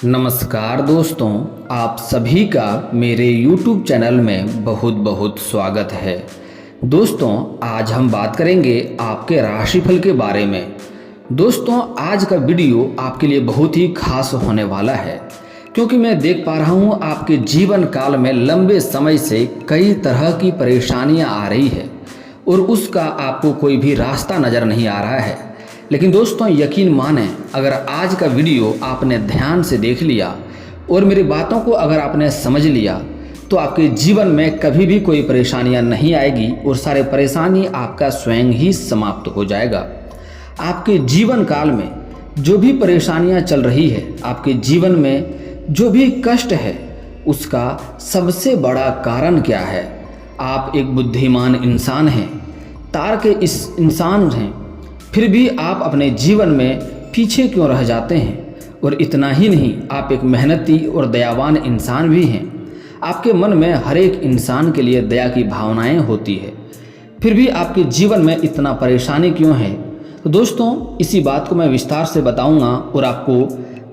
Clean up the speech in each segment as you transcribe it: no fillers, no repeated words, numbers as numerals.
नमस्कार दोस्तों, आप सभी का मेरे YouTube चैनल में बहुत बहुत स्वागत है। दोस्तों, आज हम बात करेंगे आपके राशिफल के बारे में। दोस्तों, आज का वीडियो आपके लिए बहुत ही खास होने वाला है, क्योंकि मैं देख पा रहा हूँ आपके जीवन काल में लंबे समय से कई तरह की परेशानियाँ आ रही है और उसका आपको कोई भी रास्ता नज़र नहीं आ रहा है। लेकिन दोस्तों, यकीन माने, अगर आज का वीडियो आपने ध्यान से देख लिया और मेरी बातों को अगर आपने समझ लिया तो आपके जीवन में कभी भी कोई परेशानियां नहीं आएगी और सारे परेशानी आपका स्वयं ही समाप्त हो जाएगा। आपके जीवन काल में जो भी परेशानियां चल रही है, आपके जीवन में जो भी कष्ट है, उसका सबसे बड़ा कारण क्या है? आप एक बुद्धिमान इंसान हैं, तार के इस इंसान हैं, फिर भी आप अपने जीवन में पीछे क्यों रह जाते हैं? और इतना ही नहीं, आप एक मेहनती और दयावान इंसान भी हैं। आपके मन में हर एक इंसान के लिए दया की भावनाएं होती है, फिर भी आपके जीवन में इतना परेशानी क्यों है? तो दोस्तों, इसी बात को मैं विस्तार से बताऊंगा और आपको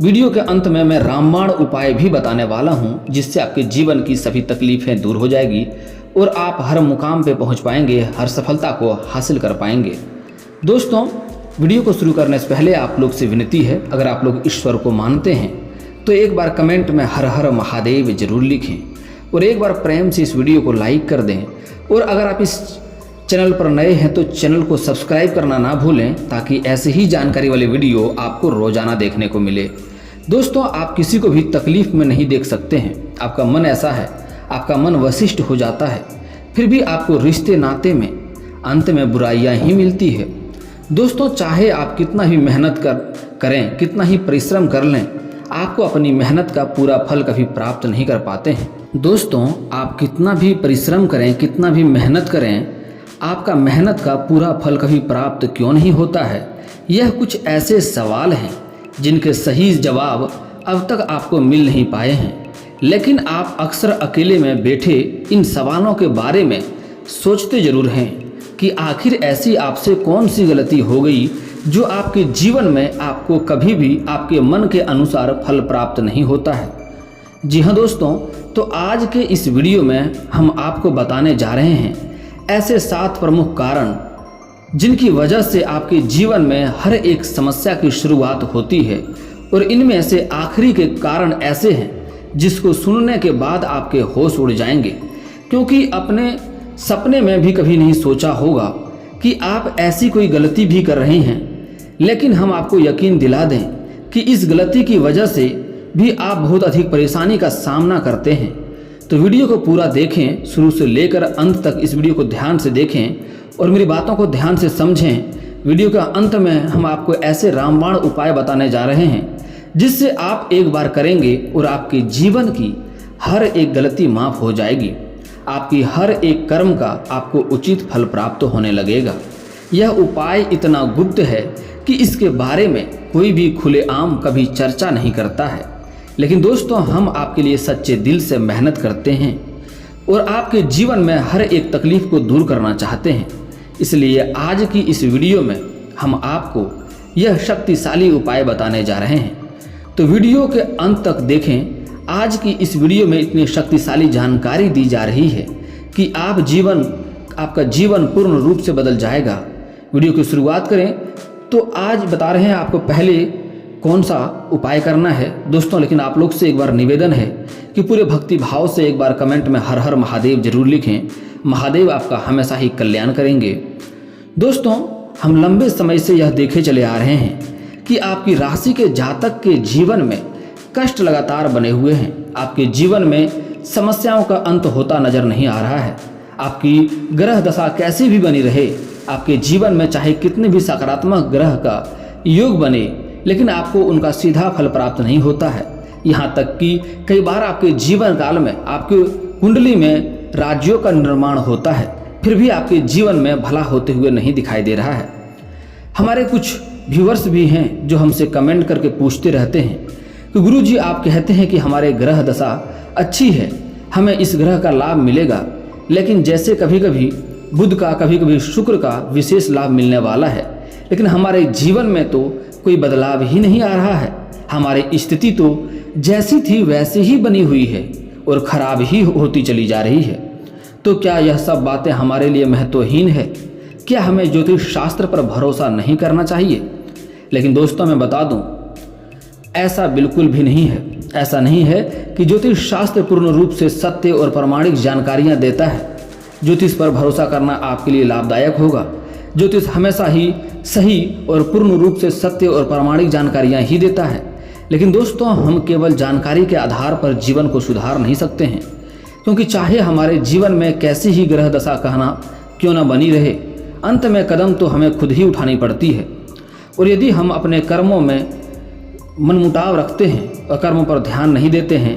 वीडियो के अंत में मैं रामबाण उपाय भी बताने वाला हूं, जिससे आपके जीवन की सभी तकलीफें दूर हो जाएगी और आप हर मुकाम पे पहुंच पाएंगे, हर सफलता को हासिल कर पाएंगे। दोस्तों, वीडियो को शुरू करने से पहले आप लोग से विनती है, अगर आप लोग ईश्वर को मानते हैं तो एक बार कमेंट में हर हर महादेव जरूर लिखें और एक बार प्रेम से इस वीडियो को लाइक कर दें। और अगर आप इस चैनल पर नए हैं तो चैनल को सब्सक्राइब करना ना भूलें, ताकि ऐसे ही जानकारी वाले वीडियो आपको रोजाना देखने को मिले। दोस्तों, आप किसी को भी तकलीफ में नहीं देख सकते हैं। आपका मन ऐसा है, आपका मन वशिष्ठ हो जाता है, फिर भी आपको रिश्ते नाते में अंत में बुराइयां ही मिलती है। दोस्तों, चाहे आप कितना भी मेहनत करें, कितना ही परिश्रम कर लें, आपको अपनी मेहनत का पूरा फल कभी प्राप्त नहीं कर पाते हैं। दोस्तों, आप कितना भी परिश्रम करें, कितना भी मेहनत करें, आपका मेहनत का पूरा फल कभी प्राप्त क्यों नहीं होता है? यह कुछ ऐसे सवाल हैं जिनके सही जवाब अब तक आपको मिल नहीं पाए हैं, लेकिन आप अक्सर अकेले में बैठे इन सवालों के बारे में सोचते जरूर हैं कि आखिर ऐसी आपसे कौन सी गलती हो गई जो आपके जीवन में आपको कभी भी आपके मन के अनुसार फल प्राप्त नहीं होता है। जी हाँ दोस्तों, तो आज के इस वीडियो में हम आपको बताने जा रहे हैं ऐसे 7 प्रमुख कारण जिनकी वजह से आपके जीवन में हर एक समस्या की शुरुआत होती है, और इनमें से आखिरी के कारण ऐसे हैं जिसको सुनने के बाद आपके होश उड़ जाएंगे, क्योंकि अपने सपने में भी कभी नहीं सोचा होगा कि आप ऐसी कोई गलती भी कर रहे हैं। लेकिन हम आपको यकीन दिला दें कि इस गलती की वजह से भी आप बहुत अधिक परेशानी का सामना करते हैं। तो वीडियो को पूरा देखें, शुरू से लेकर अंत तक इस वीडियो को ध्यान से देखें और मेरी बातों को ध्यान से समझें। वीडियो के अंत में हम आपको ऐसे रामबाण उपाय बताने जा रहे हैं जिससे आप एक बार करेंगे और आपके जीवन की हर एक गलती माफ हो जाएगी। आपकी हर एक कर्म का आपको उचित फल प्राप्त होने लगेगा। यह उपाय इतना गुप्त है कि इसके बारे में कोई भी खुलेआम कभी चर्चा नहीं करता है, लेकिन दोस्तों, हम आपके लिए सच्चे दिल से मेहनत करते हैं और आपके जीवन में हर एक तकलीफ को दूर करना चाहते हैं। इसलिए आज की इस वीडियो में हम आपको यह शक्तिशाली उपाय बताने जा रहे हैं, तो वीडियो के अंत तक देखें। आज की इस वीडियो में इतनी शक्तिशाली जानकारी दी जा रही है कि आपका जीवन पूर्ण रूप से बदल जाएगा। वीडियो की शुरुआत करें तो आज बता रहे हैं आपको पहले कौन सा उपाय करना है दोस्तों। लेकिन आप लोग से एक बार निवेदन है कि पूरे भक्ति भाव से एक बार कमेंट में हर हर महादेव जरूर लिखें। महादेव आपका हमेशा ही कल्याण करेंगे। दोस्तों, हम लंबे समय से यह देखे चले आ रहे हैं कि आपकी राशि के जातक के जीवन में कष्ट लगातार बने हुए हैं। आपके जीवन में समस्याओं का अंत होता नजर नहीं आ रहा है। आपकी ग्रह दशा कैसी भी बनी रहे, आपके जीवन में चाहे कितने भी सकारात्मक ग्रह का योग बने, लेकिन आपको उनका सीधा फल प्राप्त नहीं होता है। यहाँ तक कि कई बार आपके जीवन काल में आपके कुंडली में राज्यों का निर्माण होता है, फिर भी आपके जीवन में भला होते हुए नहीं दिखाई दे रहा है। हमारे कुछ व्यूअर्स भी हैं जो हमसे कमेंट करके पूछते रहते हैं कि गुरुजी, आप कहते हैं कि हमारे ग्रह दशा अच्छी है, हमें इस ग्रह का लाभ मिलेगा, लेकिन जैसे कभी कभी बुध का, कभी कभी शुक्र का विशेष लाभ मिलने वाला है, लेकिन हमारे जीवन में तो कोई बदलाव ही नहीं आ रहा है। हमारी स्थिति तो जैसी थी वैसी ही बनी हुई है और ख़राब ही होती चली जा रही है। तो क्या यह सब बातें हमारे लिए महत्वहीन है? क्या हमें ज्योतिष शास्त्र पर भरोसा नहीं करना चाहिए? लेकिन दोस्तों मैं बता दूं, ऐसा बिल्कुल भी नहीं है। ऐसा नहीं है कि ज्योतिष शास्त्र पूर्ण रूप से सत्य और प्रामाणिक जानकारियां देता है। ज्योतिष पर भरोसा करना आपके लिए लाभदायक होगा। ज्योतिष हमेशा ही सही और पूर्ण रूप से सत्य और प्रामाणिक जानकारियां ही देता है। लेकिन दोस्तों, हम केवल जानकारी के आधार पर जीवन को सुधार नहीं सकते हैं, क्योंकि चाहे हमारे जीवन में कैसी ही ग्रह दशा कहना क्यों न बनी रहे, अंत में कदम तो हमें खुद ही उठानी पड़ती है। और यदि हम अपने कर्मों में मनमुटाव रखते हैं और कर्मों पर ध्यान नहीं देते हैं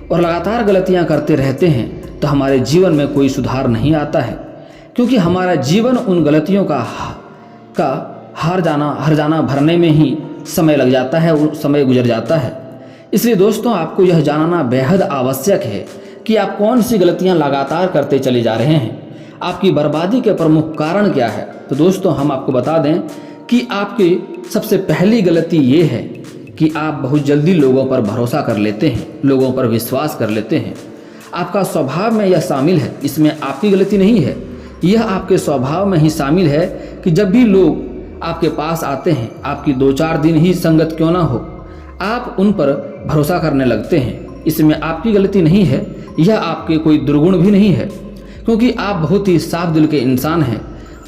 और लगातार गलतियां करते रहते हैं, तो हमारे जीवन में कोई सुधार नहीं आता है, क्योंकि हमारा जीवन उन गलतियों का हर जाना भरने में ही समय लग जाता है और समय गुजर जाता है। इसलिए दोस्तों, आपको यह जानना बेहद आवश्यक है कि आप कौन सी गलतियां लगातार करते चले जा रहे हैं। आपकी बर्बादी के प्रमुख कारण क्या है? तो दोस्तों, हम आपको बता दें कि आपकी सबसे पहली गलती ये है कि आप बहुत जल्दी लोगों पर भरोसा कर लेते हैं, लोगों पर विश्वास कर लेते हैं। आपका स्वभाव में यह शामिल है, इसमें आपकी गलती नहीं है। यह आपके स्वभाव में ही शामिल है कि जब भी लोग आपके पास आते हैं, आपकी 2-4 दिन ही संगत क्यों ना हो, आप उन पर भरोसा करने लगते हैं। इसमें आपकी गलती नहीं है, यह आपके कोई दुर्गुण भी नहीं है, क्योंकि आप बहुत ही साफ दिल के इंसान हैं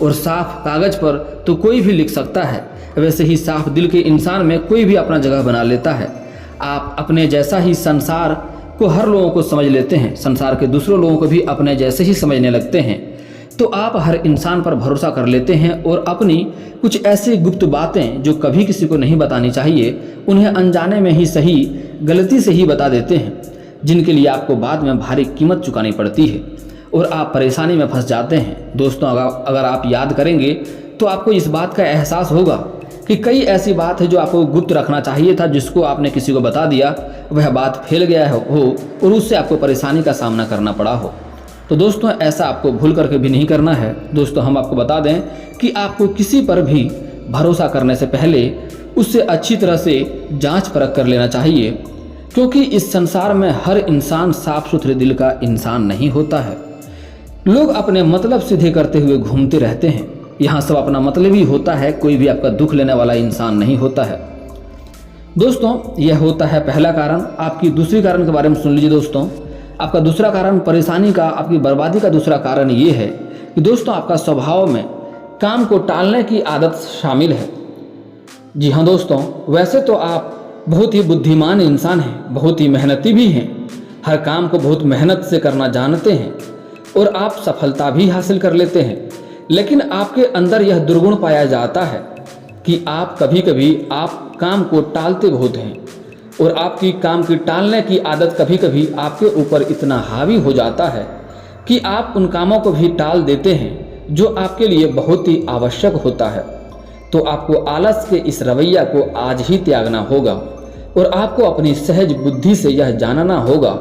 और साफ कागज पर तो कोई भी लिख सकता है, वैसे ही साफ दिल के इंसान में कोई भी अपना जगह बना लेता है। आप अपने जैसा ही संसार को हर लोगों को समझ लेते हैं, संसार के दूसरों लोगों को भी अपने जैसे ही समझने लगते हैं। तो आप हर इंसान पर भरोसा कर लेते हैं और अपनी कुछ ऐसी गुप्त बातें जो कभी किसी को नहीं बतानी चाहिए, उन्हें अनजाने में ही सही गलती से ही बता देते हैं, जिनके लिए आपको बाद में भारी कीमत चुकानी पड़ती है और आप परेशानी में फंस जाते हैं। दोस्तों, अगर आप याद करेंगे तो आपको इस बात का एहसास होगा कि कई ऐसी बात है जो आपको गुप्त रखना चाहिए था, जिसको आपने किसी को बता दिया, वह बात फैल गया हो और उससे आपको परेशानी का सामना करना पड़ा हो। तो दोस्तों, ऐसा आपको भूल करके भी नहीं करना है। दोस्तों, हम आपको बता दें कि आपको किसी पर भी भरोसा करने से पहले उससे अच्छी तरह से जांच परख कर लेना चाहिए, क्योंकि इस संसार में हर इंसान साफ सुथरे दिल का इंसान नहीं होता है। लोग अपने मतलब सीधे करते हुए घूमते रहते हैं। यहाँ सब अपना मतलब ही होता है, कोई भी आपका दुख लेने वाला इंसान नहीं होता है। दोस्तों, यह होता है पहला कारण। आपकी दूसरी कारण के बारे में सुन लीजिए। दोस्तों, आपका दूसरा कारण परेशानी का, आपकी बर्बादी का दूसरा कारण ये है कि दोस्तों, आपका स्वभाव में काम को टालने की आदत शामिल है। जी हाँ दोस्तों, वैसे तो आप बहुत ही बुद्धिमान इंसान हैं, बहुत ही मेहनती भी हैं, हर काम को बहुत मेहनत से करना जानते हैं और आप सफलता भी हासिल कर लेते हैं। लेकिन आपके अंदर यह दुर्गुण पाया जाता है कि आप कभी कभी आप काम को टालते बहुत हैं और आपकी काम की टालने की आदत कभी कभी आपके ऊपर इतना हावी हो जाता है कि आप उन कामों को भी टाल देते हैं जो आपके लिए बहुत ही आवश्यक होता है। तो आपको आलस के इस रवैया को आज ही त्यागना होगा और आपको अपनी सहज बुद्धि से यह जानना होगा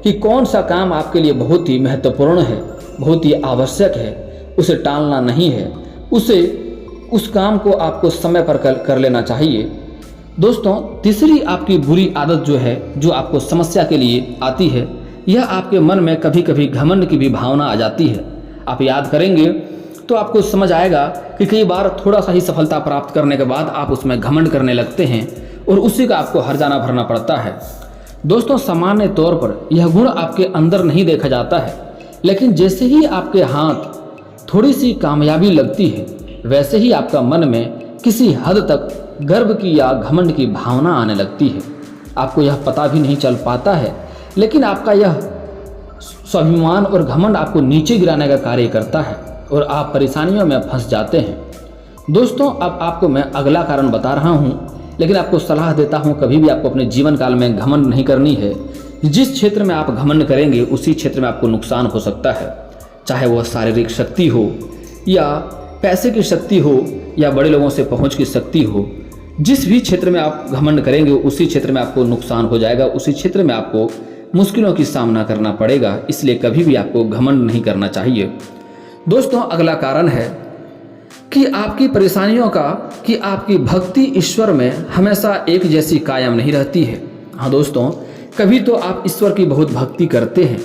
कि कौन सा काम आपके लिए बहुत ही महत्वपूर्ण है, बहुत ही आवश्यक है, उसे टालना नहीं है, उस काम को आपको समय पर कर लेना चाहिए। दोस्तों, तीसरी आपकी बुरी आदत जो है, जो आपको समस्या के लिए आती है, यह आपके मन में कभी कभी घमंड की भी भावना आ जाती है। आप याद करेंगे तो आपको समझ आएगा कि कई बार थोड़ा सा ही सफलता प्राप्त करने के बाद आप उसमें घमंड करने लगते हैं और उसी का आपको हर्जाना भरना पड़ता है। दोस्तों, सामान्य तौर पर यह गुण आपके अंदर नहीं देखा जाता है, लेकिन जैसे ही आपके हाथ थोड़ी सी कामयाबी लगती है, वैसे ही आपका मन में किसी हद तक गर्व की या घमंड की भावना आने लगती है। आपको यह पता भी नहीं चल पाता है, लेकिन आपका यह स्वाभिमान और घमंड आपको नीचे गिराने का कार्य करता है और आप परेशानियों में फंस जाते हैं। दोस्तों, अब आपको मैं अगला कारण बता रहा हूँ, लेकिन आपको सलाह देता हूँ कभी भी आपको अपने जीवन काल में घमंड नहीं करनी है। जिस क्षेत्र में आप घमंड करेंगे उसी क्षेत्र में आपको नुकसान हो सकता है, चाहे वह शारीरिक शक्ति हो या पैसे की शक्ति हो या बड़े लोगों से पहुँच की शक्ति हो। जिस भी क्षेत्र में आप घमंड करेंगे उसी क्षेत्र में आपको नुकसान हो जाएगा, उसी क्षेत्र में आपको मुश्किलों की सामना करना पड़ेगा। इसलिए कभी भी आपको घमंड नहीं करना चाहिए। दोस्तों, अगला कारण है कि आपकी परेशानियों का, कि आपकी भक्ति ईश्वर में हमेशा एक जैसी कायम नहीं रहती है। हाँ दोस्तों, कभी तो आप ईश्वर की बहुत भक्ति करते हैं,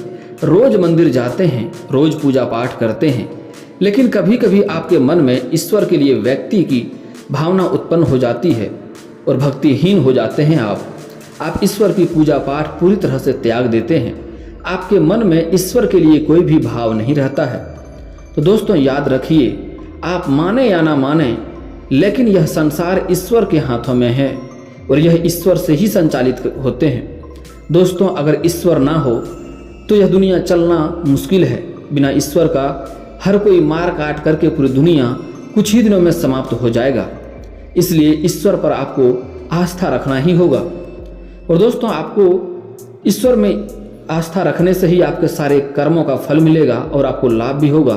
रोज मंदिर जाते हैं, रोज पूजा पाठ करते हैं, लेकिन कभी कभी आपके मन में ईश्वर के लिए व्यक्ति की भावना उत्पन्न हो जाती है और भक्तिहीन हो जाते हैं। आप ईश्वर की पूजा पाठ पूरी तरह से त्याग देते हैं, आपके मन में ईश्वर के लिए कोई भी भाव नहीं रहता है। तो दोस्तों याद रखिए, आप माने या ना माने, लेकिन यह संसार ईश्वर के हाथों में है और यह ईश्वर से ही संचालित होते हैं। दोस्तों अगर ईश्वर ना हो तो यह दुनिया चलना मुश्किल है। बिना ईश्वर का हर कोई मार काट करके पूरी दुनिया कुछ ही दिनों में समाप्त हो जाएगा। इसलिए ईश्वर पर आपको आस्था रखना ही होगा। और दोस्तों आपको ईश्वर में आस्था रखने से ही आपके सारे कर्मों का फल मिलेगा और आपको लाभ भी होगा।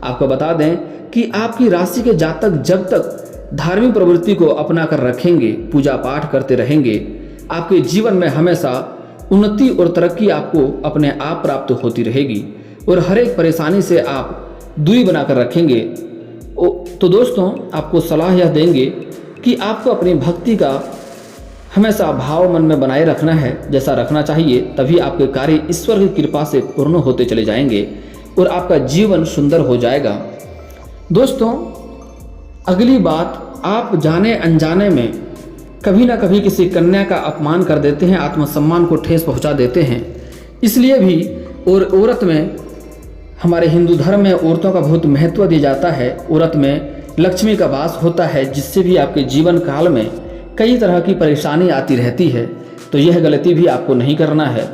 आपको बता दें कि आपकी राशि के जातक जब तक धार्मिक प्रवृत्ति को अपना कर रखेंगे, पूजा पाठ करते रहेंगे, आपके जीवन में हमेशा उन्नति और तरक्की आपको अपने आप प्राप्त होती रहेगी और हर एक परेशानी से आप दूरी बनाकर रखेंगे। तो दोस्तों आपको सलाह यह देंगे कि आपको अपनी भक्ति का हमेशा भाव मन में बनाए रखना है, जैसा रखना चाहिए, तभी आपके कार्य ईश्वर की कृपा से पूर्ण होते चले जाएंगे और आपका जीवन सुंदर हो जाएगा। दोस्तों अगली बात, आप जाने अनजाने में कभी ना कभी किसी कन्या का अपमान कर देते हैं, आत्मसम्मान को ठेस पहुंचा देते हैं। इसलिए भी और औरत में, हमारे हिंदू धर्म में औरतों का बहुत महत्व दिया जाता है। औरत में लक्ष्मी का वास होता है, जिससे भी आपके जीवन काल में कई तरह की परेशानी आती रहती है। तो यह गलती भी आपको नहीं करना है।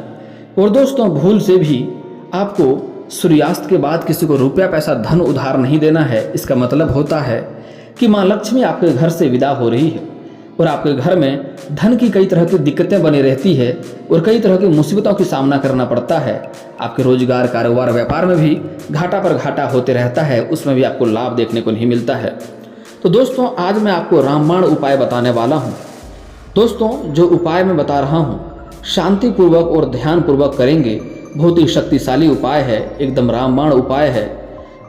और दोस्तों भूल से भी आपको सूर्यास्त के बाद किसी को रुपया पैसा धन उधार नहीं देना है। इसका मतलब होता है कि माँ लक्ष्मी आपके घर से विदा हो रही है और आपके घर में धन की कई तरह की दिक्कतें बनी रहती है और कई तरह की मुसीबतों की सामना करना पड़ता है। आपके रोजगार, कारोबार, व्यापार में भी घाटा पर घाटा होते रहता है, उसमें भी आपको लाभ देखने को नहीं मिलता है। तो दोस्तों आज मैं आपको रामबाण उपाय बताने वाला हूँ। दोस्तों जो उपाय मैं बता रहा हूँ शांतिपूर्वक और ध्यानपूर्वक करेंगे, बहुत ही शक्तिशाली उपाय है, एकदम रामबाण उपाय है।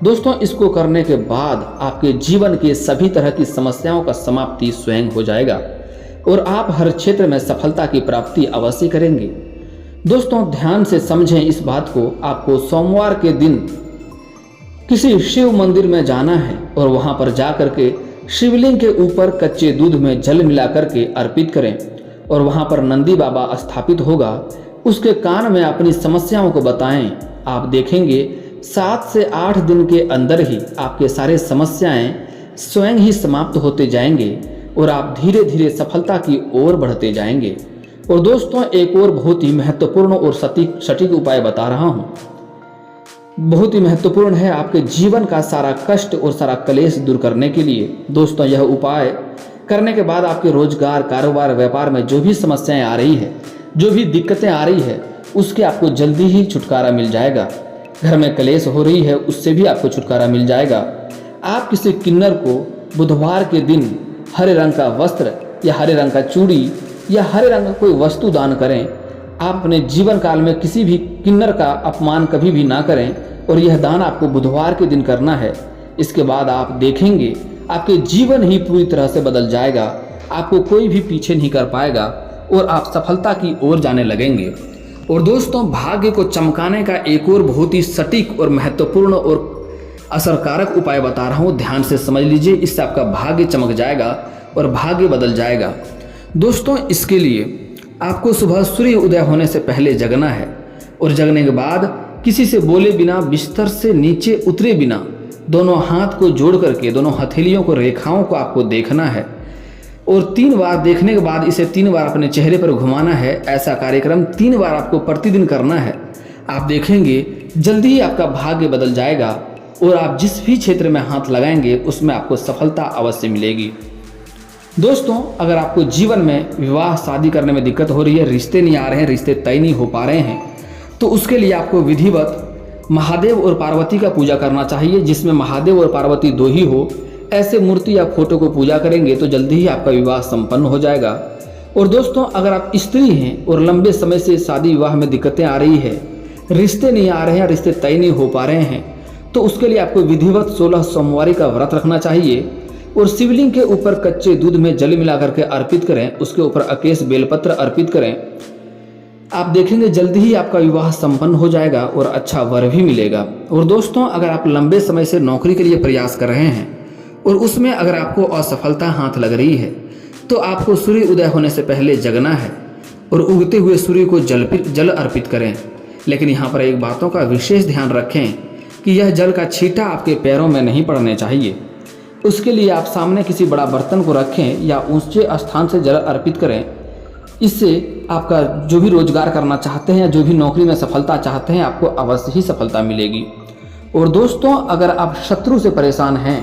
दोस्तों इसको करने के बाद आपके जीवन के सभी तरह की समस्याओं का समाप्ति स्वयं हो जाएगा और आप हर क्षेत्र में सफलता की प्राप्ति अवश्य करेंगे। दोस्तों ध्यान से समझें इस बात को। आपको सोमवार के दिन किसी शिव मंदिर में जाना है और वहां पर जा करके शिवलिंग के ऊपर कच्चे दूध में जल मिला करके अर्पित करें और वहां पर नंदी बाबा स्थापित होगा, उसके कान में अपनी समस्याओं को बताएं। आप देखेंगे 7 से 8 दिन के अंदर ही आपके सारे समस्याएं स्वयं ही समाप्त होते जाएंगे और आप धीरे धीरे सफलता की ओर बढ़ते जाएंगे। और दोस्तों एक और बहुत ही महत्वपूर्ण और सटीक उपाय बता रहा हूं, बहुत ही महत्वपूर्ण है आपके जीवन का सारा कष्ट और सारा क्लेश दूर करने के लिए। दोस्तों यह उपाय करने के बाद आपके रोजगार, कारोबार, व्यापार में जो भी समस्याएं आ रही है, जो भी दिक्कतें आ रही है, उसके आपको जल्दी ही छुटकारा मिल जाएगा। घर में क्लेश हो रही है, उससे भी आपको छुटकारा मिल जाएगा। आप किसी किन्नर को बुधवार के दिन हरे रंग का वस्त्र या हरे रंग का चूड़ी या हरे रंग का कोई वस्तु दान करें। आप अपने जीवन काल में किसी भी किन्नर का अपमान कभी भी ना करें और यह दान आपको बुधवार के दिन करना है। इसके बाद आप देखेंगे आपके जीवन ही पूरी तरह से बदल जाएगा, आपको कोई भी पीछे नहीं कर पाएगा और आप सफलता की ओर जाने लगेंगे। और दोस्तों भाग्य को चमकाने का एक और बहुत ही सटीक और महत्वपूर्ण और असरकारक उपाय बता रहा हूँ, ध्यान से समझ लीजिए। इससे आपका भाग्य चमक जाएगा और भाग्य बदल जाएगा। दोस्तों इसके लिए आपको सुबह सूर्य उदय होने से पहले जगना है और जगने के बाद किसी से बोले बिना, बिस्तर से नीचे उतरे बिना, दोनों हाथ को जोड़ करके दोनों हथेलियों को, रेखाओं को आपको देखना है और 3 बार देखने के बाद इसे 3 बार अपने चेहरे पर घुमाना है। ऐसा कार्यक्रम 3 बार आपको प्रतिदिन करना है। आप देखेंगे जल्दी ही आपका भाग्य बदल जाएगा और आप जिस भी क्षेत्र में हाथ लगाएंगे उसमें आपको सफलता अवश्य मिलेगी। दोस्तों अगर आपको जीवन में विवाह शादी करने में दिक्कत हो रही है, रिश्ते नहीं आ रहे हैं, रिश्ते तय नहीं हो पा रहे हैं, तो उसके लिए आपको विधिवत महादेव और पार्वती का पूजा करना चाहिए, जिसमें महादेव और पार्वती 2 ही हो। ऐसे मूर्ति या फोटो को पूजा करेंगे तो जल्दी ही आपका विवाह संपन्न हो जाएगा। और दोस्तों अगर आप स्त्री हैं और लंबे समय से शादी विवाह में दिक्कतें आ रही है, रिश्ते नहीं आ रहे हैं, रिश्ते तय नहीं हो पा रहे हैं, तो उसके लिए आपको विधिवत 16 सोमवारी का व्रत रखना चाहिए और शिवलिंग के ऊपर कच्चे दूध में जल मिलाकर के अर्पित करें, उसके ऊपर अकेश बेलपत्र अर्पित करें। आप देखेंगे जल्दी ही आपका विवाह संपन्न हो जाएगा और अच्छा वर भी मिलेगा। और दोस्तों, अगर आप लंबे समय से नौकरी के लिए प्रयास कर रहे हैं और उसमें अगर आपको असफलता हाथ लग रही है तो आपको सूर्य उदय होने से पहले जगना है और उगते हुए सूर्य को जल अर्पित करें। लेकिन यहाँ पर एक बातों का विशेष ध्यान रखें कि यह जल का छींटा आपके पैरों में नहीं पड़ने चाहिए। उसके लिए आप सामने किसी बड़ा बर्तन को रखें या ऊंचे स्थान से जल अर्पित करें। इससे आपका जो भी रोजगार करना चाहते हैं या जो भी नौकरी में सफलता चाहते हैं, आपको अवश्य ही सफलता मिलेगी। और दोस्तों, अगर आप शत्रु से परेशान हैं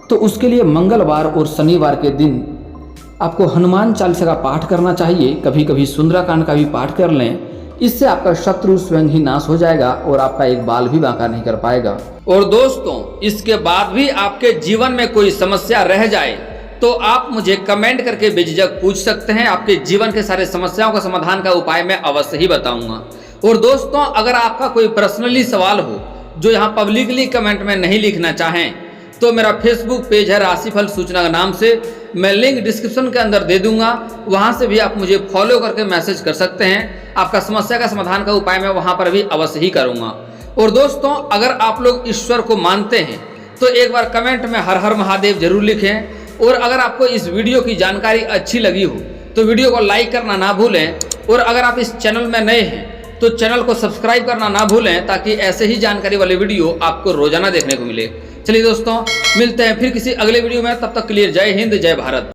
तो उसके लिए मंगलवार और शनिवार के दिन आपको हनुमान चालीसा का पाठ करना चाहिए। कभी कभी सुंदराकांड का भी पाठ कर लें, इससे आपका शत्रु स्वयं ही नाश हो जाएगा और आपका एक बाल भी बांका नहीं कर पाएगा। और दोस्तों, इसके बाद भी आपके जीवन में कोई समस्या रह जाए तो आप मुझे कमेंट करके बेझिझक पूछ सकते हैं। आपके जीवन के सारे समस्याओं का समाधान का उपाय मैं अवश्य ही बताऊंगा। और दोस्तों, अगर आपका कोई पर्सनली सवाल हो जो यहाँ पब्लिकली कमेंट में नहीं लिखना चाहें तो मेरा फेसबुक पेज है राशिफल सूचना के नाम से, मैं लिंक डिस्क्रिप्शन के अंदर दे दूंगा, वहां से भी आप मुझे फॉलो करके मैसेज कर सकते हैं। आपका समस्या का समाधान का उपाय मैं वहां पर भी अवश्य ही करूंगा। और दोस्तों, अगर आप लोग ईश्वर को मानते हैं तो एक बार कमेंट में हर हर महादेव जरूर लिखें। और अगर आपको इस वीडियो की जानकारी अच्छी लगी हो तो वीडियो को लाइक करना ना भूलें। और अगर आप इस चैनल में नए हैं तो चैनल को सब्सक्राइब करना ना भूलें, ताकि ऐसे ही जानकारी वाले वीडियो आपको रोजाना देखने को मिले। चलिए दोस्तों, मिलते हैं फिर किसी अगले वीडियो में। तब तक के लिए जय हिंद, जय भारत।